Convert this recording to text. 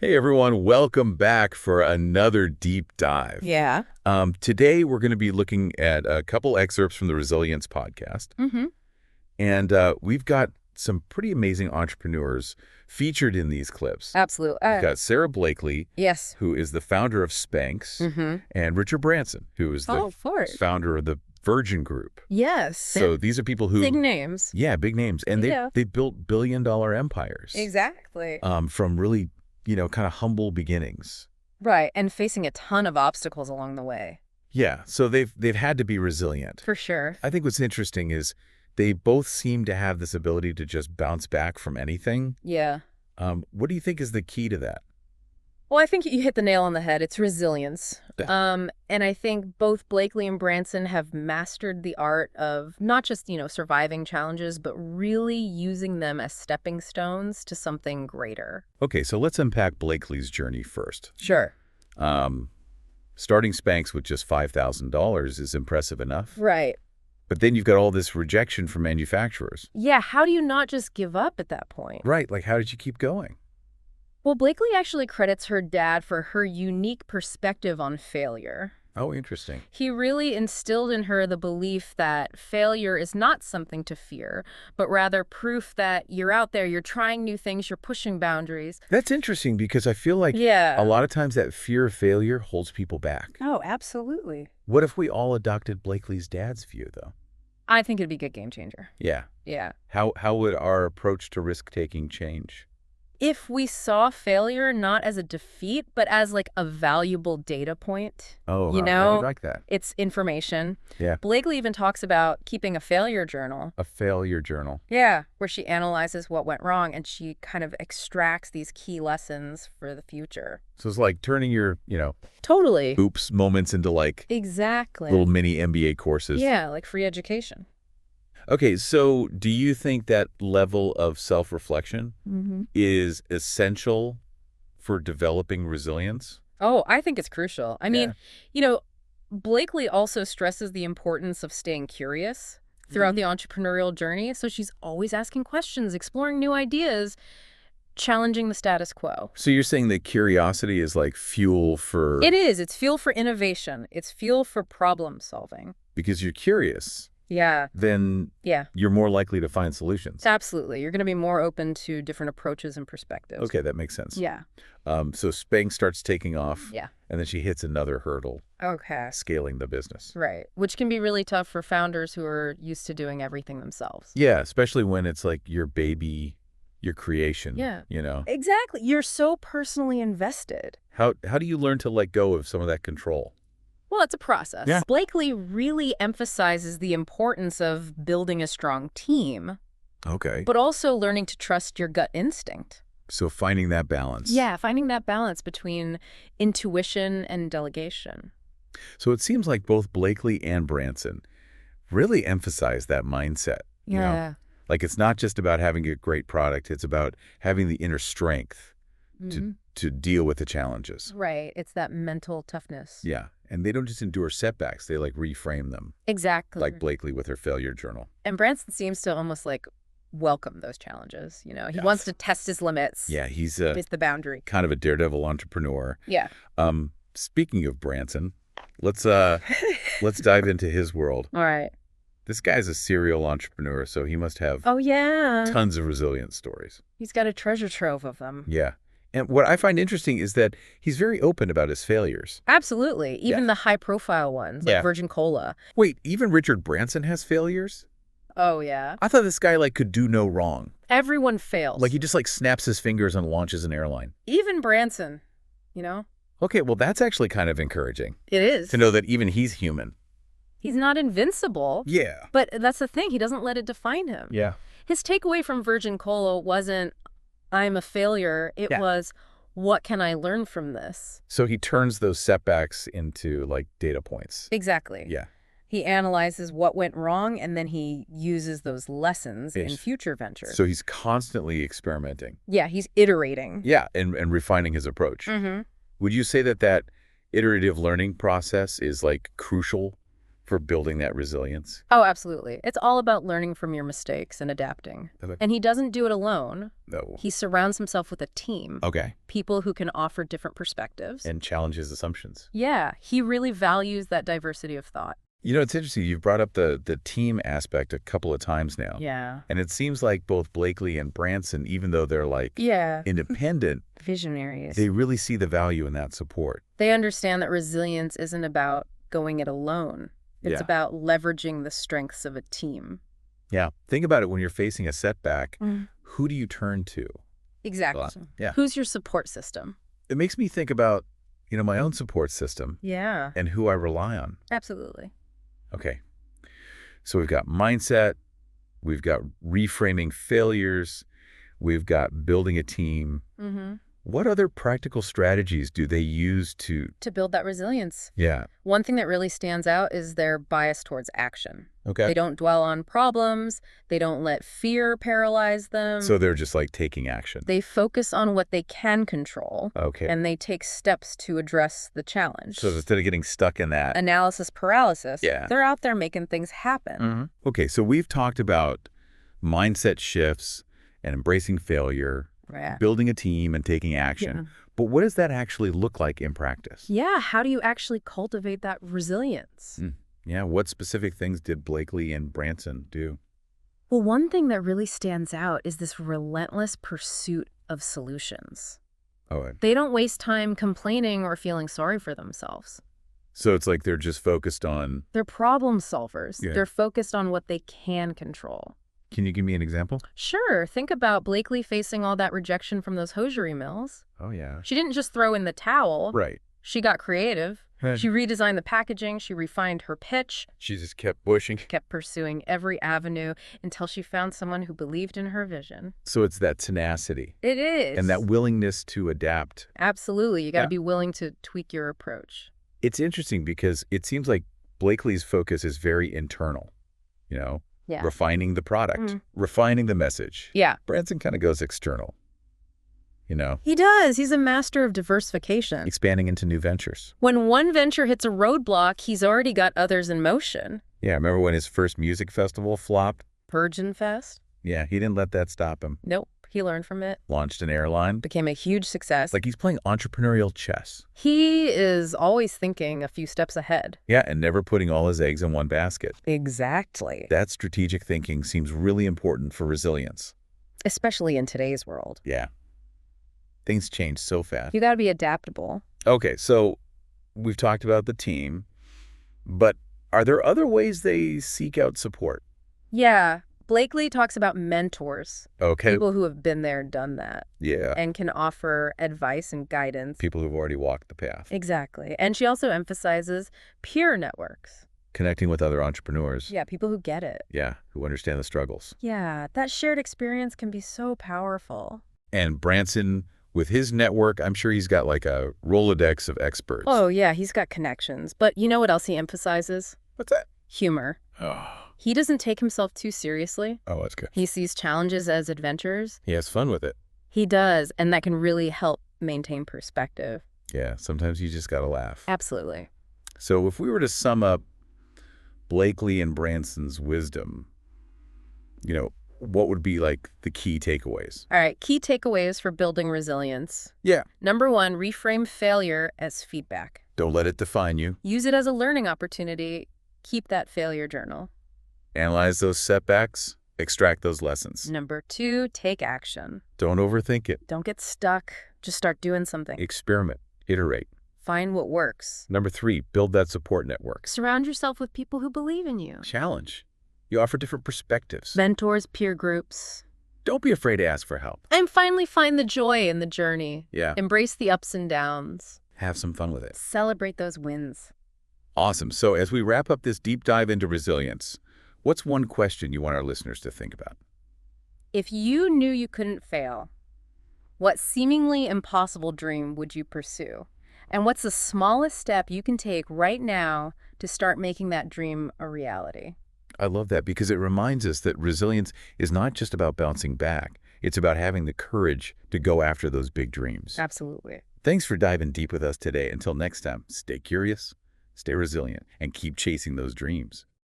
Hey everyone, welcome back for another deep dive. Yeah. Today we're going to be looking at a couple excerpts from the Resilience podcast. Mm-hmm. And we've got some pretty amazing entrepreneurs featured in these clips. Absolutely. We've got Sarah Blakely, Yes. who is the founder of Spanx, Mm-hmm. and Richard Branson, who is the Oh, Ford. founder of the Virgin Group. Yes. So these are people who... Big names. Yeah, big names. And Yeah. they built billion-dollar empires. Exactly. From really, kind of humble beginnings. Right. And facing a ton of obstacles along the way. Yeah, so they've had to be resilient. For sure. I think what's interesting is they both seem to have this ability to just bounce back from anything. Yeah. What do you think is the key to that? Well, I think you hit the nail on the head. It's resilience. Yeah. And I think both Blakely and Branson have mastered the art of not just, surviving challenges, but really using them as stepping stones to something greater. Okay, so let's unpack Blakely's journey first. Sure. Starting Spanx with just $5,000 is impressive enough. Right. But then you've got all this rejection from manufacturers. Yeah. How do you not just give up at that point? Right, like how did you keep going? Well, Blakely actually credits her dad for her unique perspective on failure. Oh, interesting. He really instilled in her the belief that failure is not something to fear, but rather proof that you're out there, you're trying new things, you're pushing boundaries. That's interesting because I feel like Yeah. a lot of times that fear of failure holds people back. Oh, absolutely. What if we all adopted Blakely's dad's view, though? I think it'd be a good game changer. Yeah. Yeah. How would our approach to risk-taking change? If we saw failure not as a defeat, but as like a valuable data point, Oh, I like that. it's information. Yeah. Blakely even talks about keeping a failure journal. A failure journal. Yeah, where she analyzes what went wrong and she kind of extracts these key lessons for the future. So it's like turning your, Totally. oops moments into like Exactly. little mini MBA courses. Yeah, like free education. Okay, so do you think that level of self-reflection Mm-hmm. is essential for developing resilience? Oh, I think it's crucial. I mean, Blakely also stresses the importance of staying curious throughout the entrepreneurial journey. So she's always asking questions, exploring new ideas, challenging the status quo. So you're saying that curiosity is like fuel for... It is. It's fuel for innovation. It's fuel for problem solving. Because you're curious, Yeah. then Yeah. you're more likely to find solutions. Absolutely. You're going to be more open to different approaches and perspectives. Okay, that makes sense. Yeah. So Spanx starts taking off, Yeah. and then she hits another hurdle, Okay. scaling the business. Right. Which can be really tough for founders who are used to doing everything themselves. Yeah, especially when it's like your baby, your creation. Yeah. You know? Exactly. You're so personally invested. How do you learn to let go of some of that control? Well, it's a process. Yeah. Blakely really emphasizes the importance of building a strong team, Okay. but also learning to trust your gut instinct. So finding that balance. Yeah, finding that balance between intuition and delegation. So it seems like both Blakely and Branson really emphasize that mindset. you know? Like it's not just about having a great product, it's about having the inner strength to deal with the challenges. Right. It's that mental toughness. Yeah. And they don't just endure setbacks, they like reframe them. Exactly. Like Blakely with her failure journal. And Branson seems to almost like welcome those challenges. He Yes. wants to test his limits. Yeah, he's It's the boundary. kind of a daredevil entrepreneur. Yeah. Speaking of Branson, let's dive into his world. All right. This guy's a serial entrepreneur, so he must have Oh, yeah. tons of resilient stories. He's got a treasure trove of them. Yeah. And what I find interesting is that he's very open about his failures. Absolutely. Even the high-profile ones, like Yeah. Virgin Cola. Wait, even Richard Branson has failures? Oh, yeah. I thought this guy like could do no wrong. Everyone fails. Like he just like snaps his fingers and launches an airline. Even Branson, Okay, well that's actually kind of encouraging It is. to know that even he's human. He's not invincible. Yeah. But that's the thing. He doesn't let it define him. Yeah. His takeaway from Virgin Cola wasn't, I'm a failure. It Yeah. was, what can I learn from this? So he turns those setbacks into like data points. Exactly. Yeah. He analyzes what went wrong, and then he uses those lessons in Yes. future ventures. So he's constantly experimenting. Yeah, he's iterating. Yeah, and refining his approach. Mm-hmm. Would you say that iterative learning process is like crucial for building that resilience? Oh, absolutely. It's all about learning from your mistakes and adapting. Okay. And he doesn't do it alone. No. He surrounds himself with a team. Okay. People who can offer different perspectives. And challenges assumptions. Yeah, he really values that diversity of thought. You know, it's interesting. You've brought up the team aspect a couple of times now. Yeah. And it seems like both Blakely and Branson, even though they're like independent, Visionaries. they really see the value in that support. They understand that resilience isn't about going it alone. It's about leveraging the strengths of a team. Yeah. Think about it when you're facing a setback. Who do you turn to? Exactly. Yeah. Who's your support system? It makes me think about, my own support system. Yeah. And who I rely on. Absolutely. Okay. So we've got mindset, we've got reframing failures, we've got building a team. What other practical strategies do they use to build that resilience? Yeah. One thing that really stands out is their bias towards action. Okay. They don't dwell on problems. They don't let fear paralyze them. So they're just like taking action. They focus on what they can control. Okay. And they take steps to address the challenge. So instead of getting stuck in that analysis paralysis, they're out there making things happen. Okay, so we've talked about mindset shifts and embracing failure, building a team and taking action. But what does that actually look like in practice? Yeah, how do you actually cultivate that resilience? Yeah, what specific things did Blakely and Branson do? Well, one thing that really stands out is this relentless pursuit of solutions. They don't waste time complaining or feeling sorry for themselves. So it's like they're just focused on... They're problem solvers. Yeah. They're focused on what they can control. Can you give me an example? Sure. Think about Blakely facing all that rejection from those hosiery mills. Oh, yeah. She didn't just throw in the towel. Right. She got creative. She redesigned the packaging. She refined her pitch. She just kept pushing. Kept pursuing every avenue until she found someone who believed in her vision. So it's that tenacity. It is. And that willingness to adapt. Absolutely. You got to be willing to tweak your approach. It's interesting because it seems like Blakely's focus is very internal, refining the product, refining the message. Yeah. Branson kind of goes external, He does. He's a master of diversification. expanding into new ventures. When one venture hits a roadblock, he's already got others in motion. Yeah, remember when his first music festival flopped? Virgin Fest? Yeah, he didn't let that stop him. Nope. He learned from it. Launched an airline. Became a huge success. Like he's playing entrepreneurial chess. He is always thinking a few steps ahead. Yeah, and never putting all his eggs in one basket. Exactly. That strategic thinking seems really important for resilience. Especially in today's world. Yeah. Things change so fast. You got to be adaptable. Okay, so we've talked about the team, but are there other ways they seek out support? Yeah. Blakely talks about mentors. Okay. People who have been there and done that. Yeah. And can offer advice and guidance. People who've already walked the path. Exactly. And she also emphasizes peer networks. Connecting with other entrepreneurs. Yeah, people who get it. Yeah, who understand the struggles. Yeah, that shared experience can be so powerful. And Branson, with his network, I'm sure he's got like a Rolodex of experts. Oh, yeah, he's got connections. But you know what else he emphasizes? What's that? Humor. Oh. He doesn't take himself too seriously. Oh, that's good. He sees challenges as adventures. He has fun with it. He does, and that can really help maintain perspective. Yeah, sometimes you just got to laugh. Absolutely. So if we were to sum up Blakely and Branson's wisdom, what would be like the key takeaways? All right, key takeaways for building resilience. Yeah. Number 1, reframe failure as feedback. Don't let it define you. Use it as a learning opportunity. Keep that failure journal. Analyze those setbacks. Extract those lessons. Number 2, take action. Don't overthink it. Don't get stuck. Just start doing something. Experiment. Iterate. Find what works. Number 3, build that support network. Surround yourself with people who believe in you. Challenge. You offer different perspectives. Mentors, peer groups. Don't be afraid to ask for help. And finally, find the joy in the journey. Yeah. Embrace the ups and downs. Have some fun with it. Celebrate those wins. Awesome. So as we wrap up this deep dive into resilience, what's one question you want our listeners to think about? If you knew you couldn't fail, what seemingly impossible dream would you pursue? And what's the smallest step you can take right now to start making that dream a reality? I love that because it reminds us that resilience is not just about bouncing back. It's about having the courage to go after those big dreams. Absolutely. Thanks for diving deep with us today. Until next time, stay curious, stay resilient, and keep chasing those dreams.